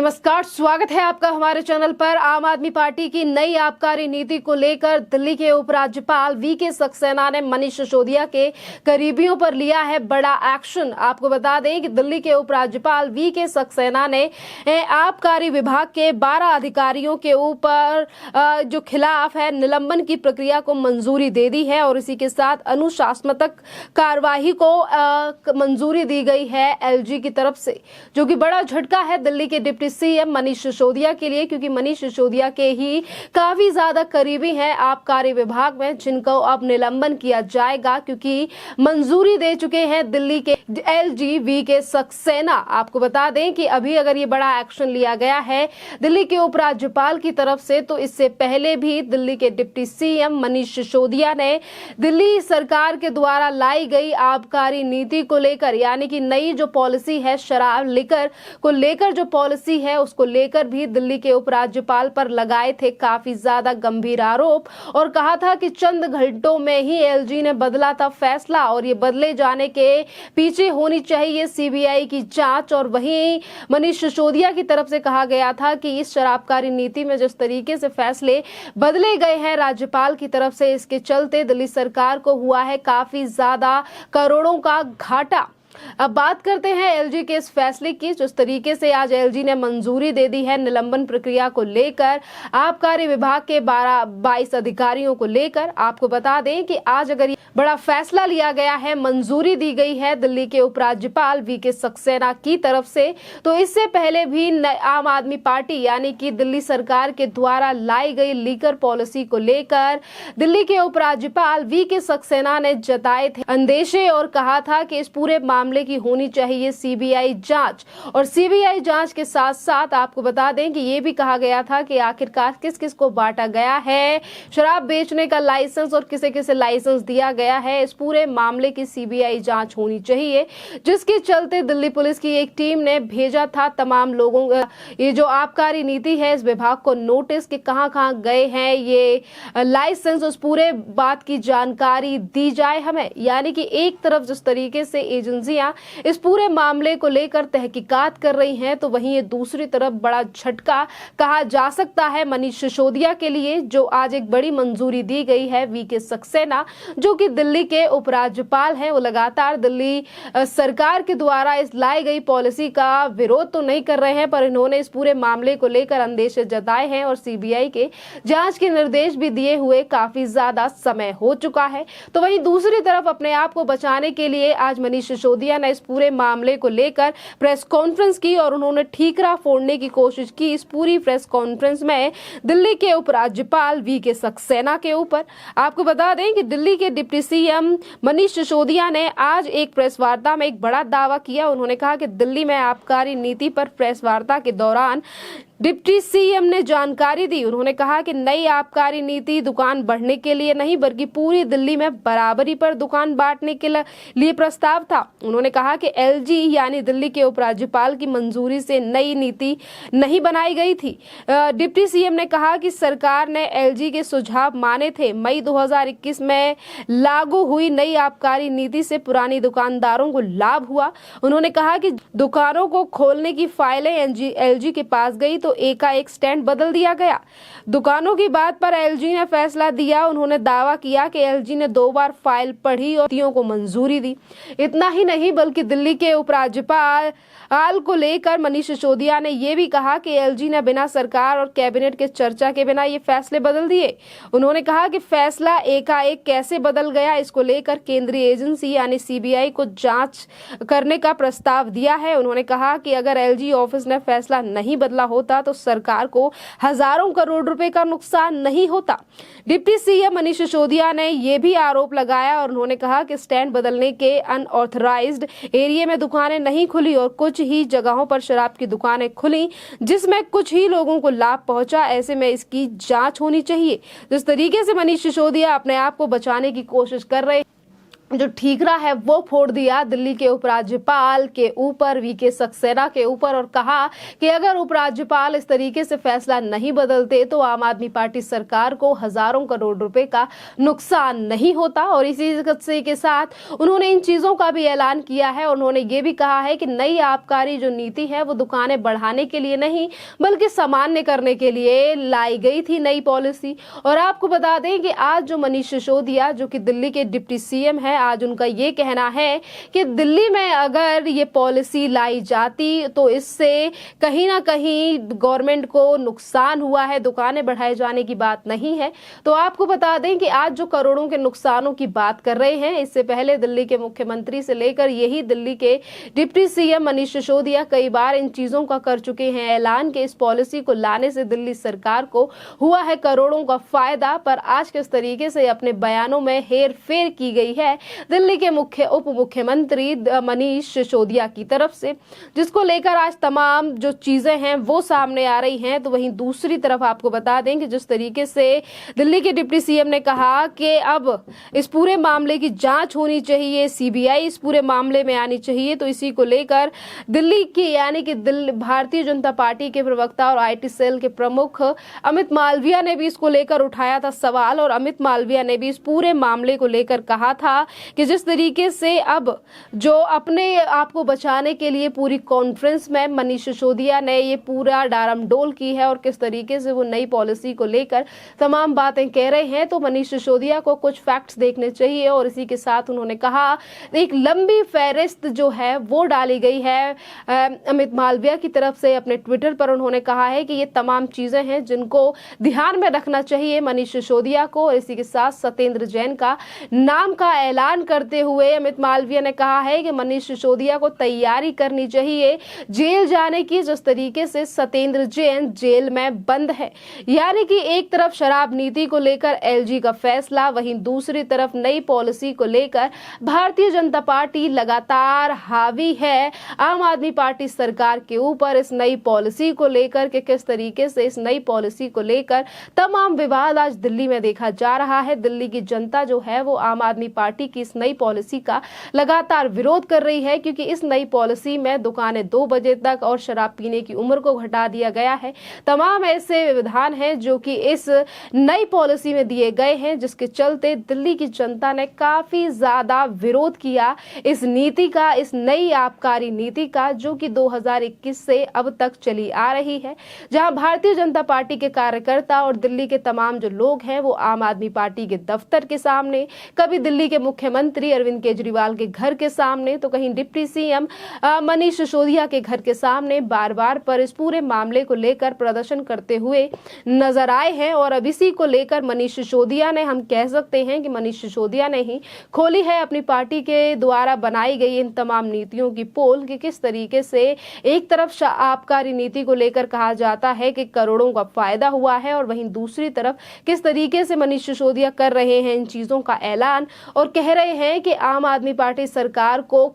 नमस्कार, स्वागत है आपका हमारे चैनल पर। आम आदमी पार्टी की नई आबकारी नीति को लेकर दिल्ली के उपराज्यपाल वीके सक्सेना ने मनीष सिसोदिया के करीबियों पर लिया है बड़ा एक्शन। आपको बता दें कि दिल्ली के उपराज्यपाल वीके सक्सेना ने आबकारी विभाग के 12 अधिकारियों के ऊपर जो खिलाफ है निलंबन की प्रक्रिया को मंजूरी दे दी है और इसी के साथ अनुशासनात्मक कार्यवाही को मंजूरी दी गई है एलजी की तरफ से, जो कि बड़ा झटका है दिल्ली के डिप्टी सीएम मनीष सिसोदिया के लिए, क्योंकि मनीष सिसोदिया के ही काफी ज्यादा करीबी हैं आबकारी विभाग में, जिनको अब निलंबन किया जाएगा क्योंकि मंजूरी दे चुके हैं दिल्ली के एलजी वीके सक्सेना। आपको बता दें कि अभी अगर ये बड़ा एक्शन लिया गया है दिल्ली के उपराज्यपाल की तरफ से, तो इससे पहले भी दिल्ली के डिप्टी सीएम मनीष सिसोदिया ने दिल्ली सरकार के द्वारा लाई गई आबकारी नीति को लेकर, यानी कि नई जो पॉलिसी है शराब लिकर को लेकर जो पॉलिसी है उसको लेकर भी दिल्ली के उपराज्यपाल पर लगाए थे काफी ज्यादा गंभीर आरोप और कहा था कि चंद घंटों में ही एलजी ने बदला था फैसला और ये बदले जाने के पीछे होनी चाहिए सीबीआई की जांच। और वहीं मनीष सिसोदिया की तरफ से कहा गया था कि इस शराबकारी नीति में जिस तरीके से फैसले बदले गए हैं राज्यपाल की तरफ से, इसके चलते दिल्ली सरकार को हुआ है काफी ज्यादा करोड़ों का घाटा। अब बात करते हैं एलजी के इस फैसले की। जिस तरीके से आज एलजी ने मंजूरी दे दी है निलंबन प्रक्रिया को लेकर आबकारी विभाग के 22 अधिकारियों को लेकर, आपको बता दें कि आज अगर बड़ा फैसला लिया गया है, मंजूरी दी गई है दिल्ली के उपराज्यपाल वीके सक्सेना की तरफ से, तो इससे पहले भी आम आदमी पार्टी यानी कि दिल्ली सरकार के द्वारा लाई गई लीकर पॉलिसी को लेकर दिल्ली के उपराज्यपाल वीके सक्सेना ने जताए थे अंदेशे और कहा था कि इस पूरे मामले की होनी चाहिए सीबीआई जांच। और सीबीआई जांच के साथ साथ आपको बता दें कि ये भी कहा गया था कि आखिरकार किस किस को बांटा गया है शराब बेचने का लाइसेंस और किसे किसे लाइसेंस दिया गया है, इस पूरे मामले की सीबीआई जांच होनी चाहिए, जिसके चलते दिल्ली पुलिस की एक टीम ने भेजा था तमाम लोगों ये जो आबकारी नीति है इस विभाग को नोटिस कि कहां गए हैं ये लाइसेंस, उस पूरे बात की जानकारी दी जाए हमें। यानी कि एक तरफ जिस तरीके से एजेंसियां इस पूरे मामले को लेकर तहकीकात कर रही हैं, तो वहीं ये दूसरी तरफ बड़ा झटका कहा जा सकता है मनीष सिसोदिया के लिए, जो आज एक बड़ी मंजूरी दी गई है वीके सक्सेना जो कि दिल्ली के उपराज्यपाल हैं। वो लगातार दिल्ली सरकार के द्वारा इस लाई गई पॉलिसी का विरोध तो नहीं कर रहे हैं, पर इन्होंने इस पूरे मामले को लेकर अंदेशे जताए हैं और सीबीआई के जांच के निर्देश भी दिए हुए काफी ज्यादा समय हो चुका है। तो वहीं दूसरी तरफ अपने आप को बचाने के लिए आज मनीष सिसोदिया ने इस पूरे मामले को लेकर प्रेस कॉन्फ्रेंस की और उन्होंने ठीकरा फोड़ने की कोशिश की इस पूरी प्रेस कॉन्फ्रेंस में दिल्ली के उपराज्यपाल वीके सक्सेना के ऊपर। आपको बता दें कि दिल्ली के डिप्टी सीएम मनीष सिसोदिया ने आज एक प्रेस वार्ता में एक बड़ा दावा किया। उन्होंने कहा कि दिल्ली में आबकारी नीति पर प्रेस वार्ता के दौरान डिप्टी सीएम ने जानकारी दी। उन्होंने कहा कि नई आबकारी नीति दुकान बढ़ने के लिए नहीं बल्कि पूरी दिल्ली में बराबरी पर दुकान बांटने के लिए प्रस्ताव था। उन्होंने कहा कि एलजी यानी दिल्ली के उपराज्यपाल की मंजूरी से नई नीति नहीं बनाई गई थी। डिप्टी सीएम ने कहा कि सरकार ने एलजी के सुझाव माने थे। मई 2021 में लागू हुई नई आबकारी नीति से पुरानी दुकानदारों को लाभ हुआ। उन्होंने कहा कि दुकानों को खोलने की फाइलें एलजी के पास गई तो एकाएक स्टैंड बदल दिया गया। दुकानों की बात पर एलजी ने फैसला दिया। उन्होंने दावा किया कि एलजी ने 2 बार फाइल पढ़ी और नीतियों को मंजूरी दी। इतना ही नहीं बल्कि दिल्ली के उपराज्यपाल को लेकर मनीष सिसोदिया ने यह भी कहा कि एलजी ने बिना सरकार और कैबिनेट के चर्चा के बिना ये फैसले बदल दिए। उन्होंने कहा कि फैसला एकाएक कैसे बदल गया, इसको लेकर केंद्रीय एजेंसी यानी सीबीआई को जांच करने का प्रस्ताव दिया है। उन्होंने कहा कि अगर एलजी ऑफिस ने फैसला नहीं बदला होता तो सरकार को हजारों करोड़ रुपए का नुकसान नहीं होता। डिप्टी सीएम मनीष सिसोदिया ने यह भी आरोप लगाया और उन्होंने कहा कि स्टैंड बदलने के अनऑथराइज्ड एरिया में दुकानें नहीं खुली और कुछ ही जगहों पर शराब की दुकानें खुली जिसमें कुछ ही लोगों को लाभ पहुंचा। ऐसे में इसकी जांच होनी चाहिए। जिस तरीके से मनीष सिसोदिया अपने आप को बचाने की कोशिश कर रहे जो ठीकरा है वो फोड़ दिया दिल्ली के उपराज्यपाल के ऊपर, वीके सक्सेना के ऊपर, और कहा कि अगर उपराज्यपाल इस तरीके से फैसला नहीं बदलते तो आम आदमी पार्टी सरकार को हजारों करोड़ रुपए का नुकसान नहीं होता। और इसी के साथ उन्होंने इन चीजों का भी ऐलान किया है। उन्होंने ये भी कहा है कि नई आबकारी जो नीति है वो दुकानें बढ़ाने के लिए नहीं बल्कि सामान्य करने के लिए लाई गई थी नई पॉलिसी। और आपको बता दें कि आज जो मनीष सिसोदिया जो कि दिल्ली के डिप्टी सीएम है, आज उनका ये कहना है कि दिल्ली में अगर ये पॉलिसी लाई जाती तो इससे कहीं ना कहीं गवर्नमेंट को नुकसान हुआ है, दुकानें बढ़ाए जाने की बात नहीं है। तो आपको बता दें कि आज जो करोड़ों के नुकसानों की बात कर रहे हैं, इससे पहले दिल्ली के मुख्यमंत्री से लेकर यही दिल्ली के डिप्टी सीएम मनीष सिसोदिया कई बार इन चीजों का कर चुके हैं ऐलान कि इस पॉलिसी को लाने से दिल्ली सरकार को हुआ है करोड़ों का फायदा। पर आज किस तरीके से अपने बयानों में हेर फेर की गई है दिल्ली के उप मुख्यमंत्री मनीष सिसोदिया की तरफ से, जिसको लेकर आज तमाम जो चीजें हैं वो सामने आ रही हैं। तो वहीं दूसरी तरफ आपको बता दें कि जिस तरीके से दिल्ली के डिप्टी सीएम ने कहा कि अब इस पूरे मामले की जांच होनी चाहिए, सीबीआई इस पूरे मामले में आनी चाहिए, तो इसी को लेकर दिल्ली की यानी कि भारतीय जनता पार्टी के प्रवक्ता और आईटी सेल के प्रमुख अमित मालविया ने भी इसको लेकर उठाया था सवाल। और अमित मालविया ने भी इस पूरे मामले को लेकर कहा था कि जिस तरीके से अब जो अपने आप को बचाने के लिए पूरी कॉन्फ्रेंस में मनीष सिसोदिया ने ये पूरा डारमडोल की है और किस तरीके से वो नई पॉलिसी को लेकर तमाम बातें कह रहे हैं, तो मनीष सिसोदिया को कुछ फैक्ट्स देखने चाहिए। और इसी के साथ उन्होंने कहा एक लंबी फहरिस्त जो है वो डाली गई है अमित मालविया की तरफ से अपने ट्विटर पर। उन्होंने कहा है कि ये तमाम चीजें हैं जिनको ध्यान में रखना चाहिए मनीष सिसोदिया को। इसी के साथ सत्येंद्र जैन का नाम का ऐलान करते हुए अमित मालविया ने कहा है कि मनीष सिसोदिया को तैयारी करनी चाहिए जेल जाने की, जिस तरीके से सत्येंद्र जैन जेल में बंद है। यानी कि एक तरफ शराब नीति को लेकर एलजी का फैसला, वहीं दूसरी तरफ नई पॉलिसी को लेकर भारतीय जनता पार्टी लगातार हावी है आम आदमी पार्टी सरकार के ऊपर इस नई पॉलिसी को लेकर के किस तरीके से इस नई पॉलिसी को लेकर तमाम विवाद आज दिल्ली में देखा जा रहा है। दिल्ली की जनता जो है वो आम आदमी पार्टी की इस नई पॉलिसी का लगातार विरोध कर रही है, क्योंकि इस नई पॉलिसी में दुकानें 2 बजे तक और शराब पीने की उम्र को घटा दिया गया है। तमाम ऐसे विधान हैं जो कि इस नई पॉलिसी में दिए गए हैं, जिसके चलते दिल्ली की जनता ने काफी ज्यादा विरोध किया इस नीति का, इस नई आबकारी नीति का, जो कि 2021 से अब तक चली आ रही है, जहां भारतीय जनता पार्टी के कार्यकर्ता और दिल्ली के तमाम जो लोग हैं वो आम आदमी पार्टी के दफ्तर के सामने, कभी दिल्ली के मुख्यमंत्री अरविंद केजरीवाल के घर के सामने, तो कहीं डिप्टी सीएम मनीष सिसोदिया के घर के सामने बार बार पर इस पूरे मामले को लेकर प्रदर्शन करते हुए नजर आए हैं। और अब इसी को लेकर मनीष सिसोदिया ने, हम कह सकते हैं कि मनीष सिसोदिया ने ही खोली है अपनी पार्टी के द्वारा बनाई गई इन तमाम नीतियों की पोल कि किस तरीके से एक तरफ आबकारी नीति को लेकर कहा जाता है कि करोड़ों का फायदा हुआ है, और वहीं दूसरी तरफ किस तरीके से मनीष सिसोदिया कर रहे हैं इन चीजों का ऐलान और कह रहे हैं कि आम आदमी पार्टी सरकार को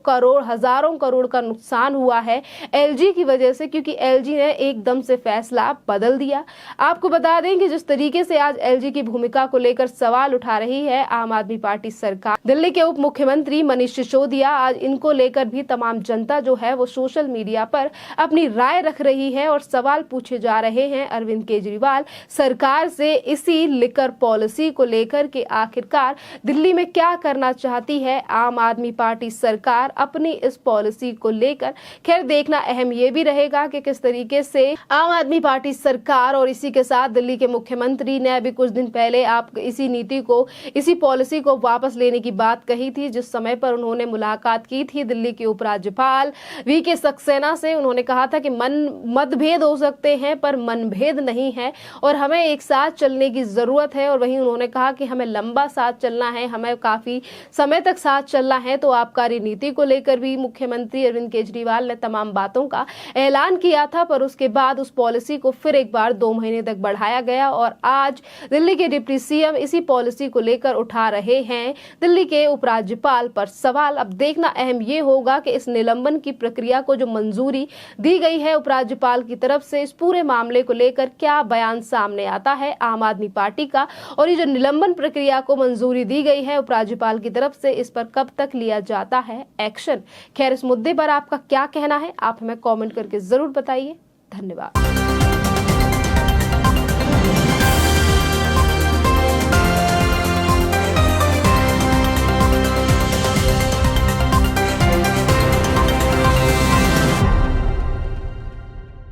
हजारों करोड़ का नुकसान हुआ है एलजी की वजह से, क्योंकि एलजी ने एकदम से फैसला बदल दिया। आपको बता दें कि जिस तरीके से आज एलजी की भूमिका को लेकर सवाल उठा रही है आम आदमी पार्टी सरकार, दिल्ली के उप मुख्यमंत्री मनीष सिसोदिया, आज इनको लेकर भी तमाम जनता जो है वो सोशल मीडिया पर अपनी राय रख रही है और सवाल पूछे जा रहे हैं अरविंद केजरीवाल सरकार से इसी लिकर पॉलिसी को लेकर के आखिरकार दिल्ली में क्या करना चाहती है आम आदमी पार्टी सरकार अपनी इस पॉलिसी को लेकर। खैर देखना अहम ये भी रहेगा कि किस तरीके से आम आदमी पार्टी सरकार और इसी के साथ दिल्ली के मुख्यमंत्री ने अभी कुछ दिन पहले आप इसी नीति को, इसी पॉलिसी को वापस लेने की बात कही थी, जिस समय पर उन्होंने मुलाकात की थी दिल्ली के उपराज्यपाल वीके सक्सेना से। उन्होंने कहा था कि मतभेद हो सकते हैं पर मनभेद नहीं है और हमें एक साथ चलने की जरूरत है। और वहीं उन्होंने कहा कि हमें लंबा साथ चलना है, हमें काफी समय तक साथ चलना है। तो आबकारी नीति को लेकर भी मुख्यमंत्री अरविंद केजरीवाल ने तमाम बातों का ऐलान किया था, पर उसके बाद उस पॉलिसी को फिर एक बार 2 महीने तक बढ़ाया गया और आज दिल्ली के डिप्टी सीएम इसी पॉलिसी को लेकर उठा रहे हैं दिल्ली के उपराज्यपाल पर सवाल। अब देखना अहम ये होगा कि इस निलंबन की प्रक्रिया को जो मंजूरी दी गई है उपराज्यपाल की तरफ से, इस पूरे मामले को लेकर क्या बयान सामने आता है आम आदमी पार्टी का। और ये जो निलंबन प्रक्रिया को मंजूरी दी गई है उपराज्यपाल की तरफ से इस पर कब तक लिया जाता है एक्शन। खैर, इस मुद्दे पर आपका क्या कहना है, आप हमें कमेंट करके जरूर बताइए। धन्यवाद।